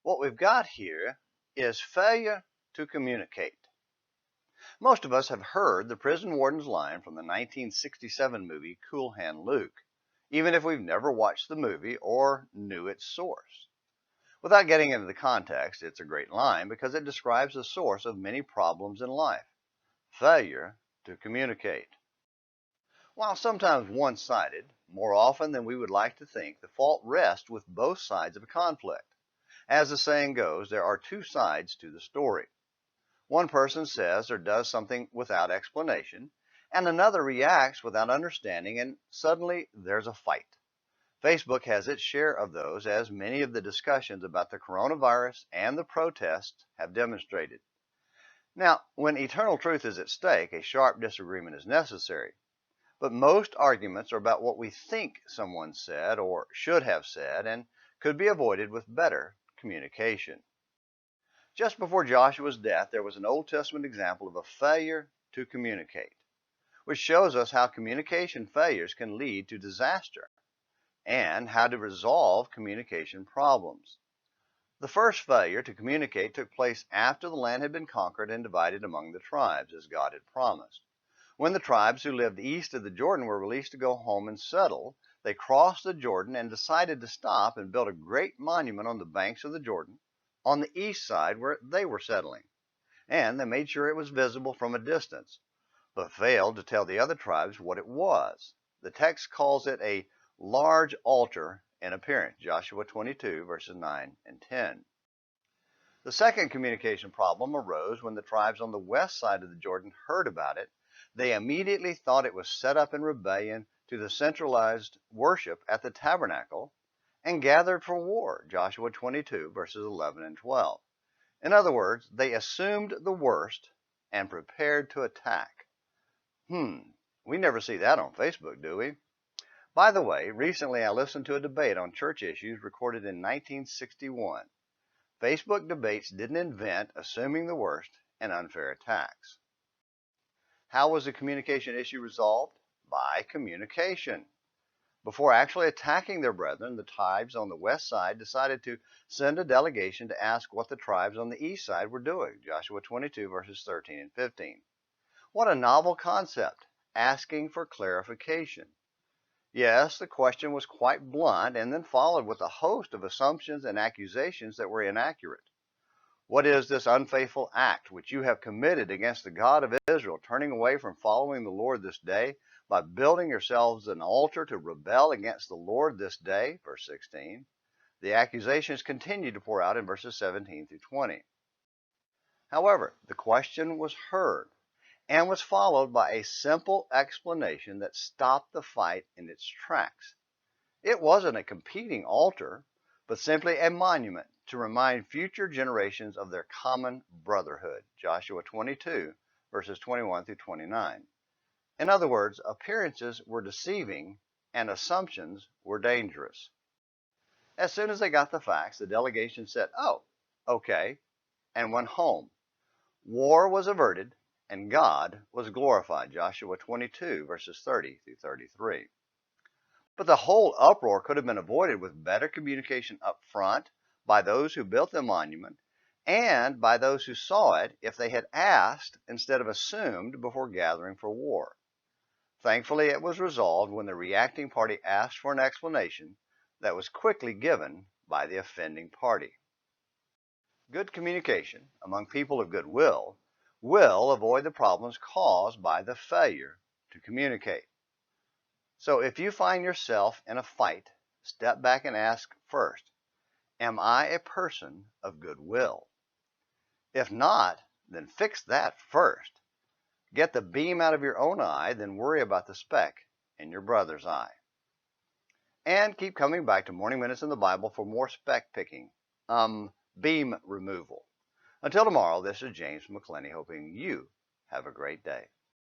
What we've got here is failure to communicate. Most of us have heard the prison warden's line from the 1967 movie Cool Hand Luke, even if we've never watched the movie or knew its source. Without getting into the context, it's a great line because it describes the source of many problems in life: failure to communicate. While sometimes one-sided, more often than we would like to think, the fault rests with both sides of a conflict. As the saying goes, there are two sides to the story. One person says or does something without explanation, and another reacts without understanding, and suddenly there's a fight. Facebook has its share of those, as many of the discussions about the coronavirus and the protests have demonstrated. Now, when eternal truth is at stake, a sharp disagreement is necessary. But most arguments are about what we think someone said or should have said, and could be avoided with better communication. Just before Joshua's death, there was an Old Testament example of a failure to communicate, which shows us how communication failures can lead to disaster and how to resolve communication problems. The first failure to communicate took place after the land had been conquered and divided among the tribes, as God had promised. When the tribes who lived east of the Jordan were released to go home and settle, they crossed the Jordan and decided to stop and build a great monument on the banks of the Jordan on the east side where they were settling. And they made sure it was visible from a distance, but failed to tell the other tribes what it was. The text calls it a large altar in appearance, Joshua 22, verses 9 and 10. The second communication problem arose when the tribes on the west side of the Jordan heard about it. They immediately thought it was set up in rebellion to the centralized worship at the tabernacle and gathered for war, Joshua 22, verses 11 and 12. In other words, they assumed the worst and prepared to attack. We never see that on Facebook, do we? By the way, recently I listened to a debate on church issues recorded in 1961. Facebook debates didn't invent assuming the worst and unfair attacks. How was the communication issue resolved? By communication. Before actually attacking their brethren, the tribes on the west side decided to send a delegation to ask what the tribes on the east side were doing, Joshua 22, verses 13 and 15. What a novel concept, asking for clarification. Yes, the question was quite blunt and then followed with a host of assumptions and accusations that were inaccurate. What is this unfaithful act which you have committed against the God of Israel, turning away from following the Lord this day by building yourselves an altar to rebel against the Lord this day? Verse 16. The accusations continue to pour out in verses 17 through 20. However, the question was heard and was followed by a simple explanation that stopped the fight in its tracks. It wasn't a competing altar, but simply a monument to remind future generations of their common brotherhood, Joshua 22, verses 21 through 29. In other words, appearances were deceiving and assumptions were dangerous. As soon as they got the facts, the delegation said, "Oh, okay," and went home. War was averted and God was glorified, Joshua 22, verses 30 through 33. But the whole uproar could have been avoided with better communication up front by those who built the monument and by those who saw it if they had asked instead of assumed before gathering for war. Thankfully, it was resolved when the reacting party asked for an explanation that was quickly given by the offending party. Good communication among people of goodwill will avoid the problems caused by the failure to communicate. So if you find yourself in a fight, step back and ask first, am I a person of goodwill? If not, then fix that first. Get the beam out of your own eye, then worry about the speck in your brother's eye. And keep coming back to Morning Minutes in the Bible for more speck picking, beam removal. Until tomorrow, this is James McClenny, hoping you have a great day.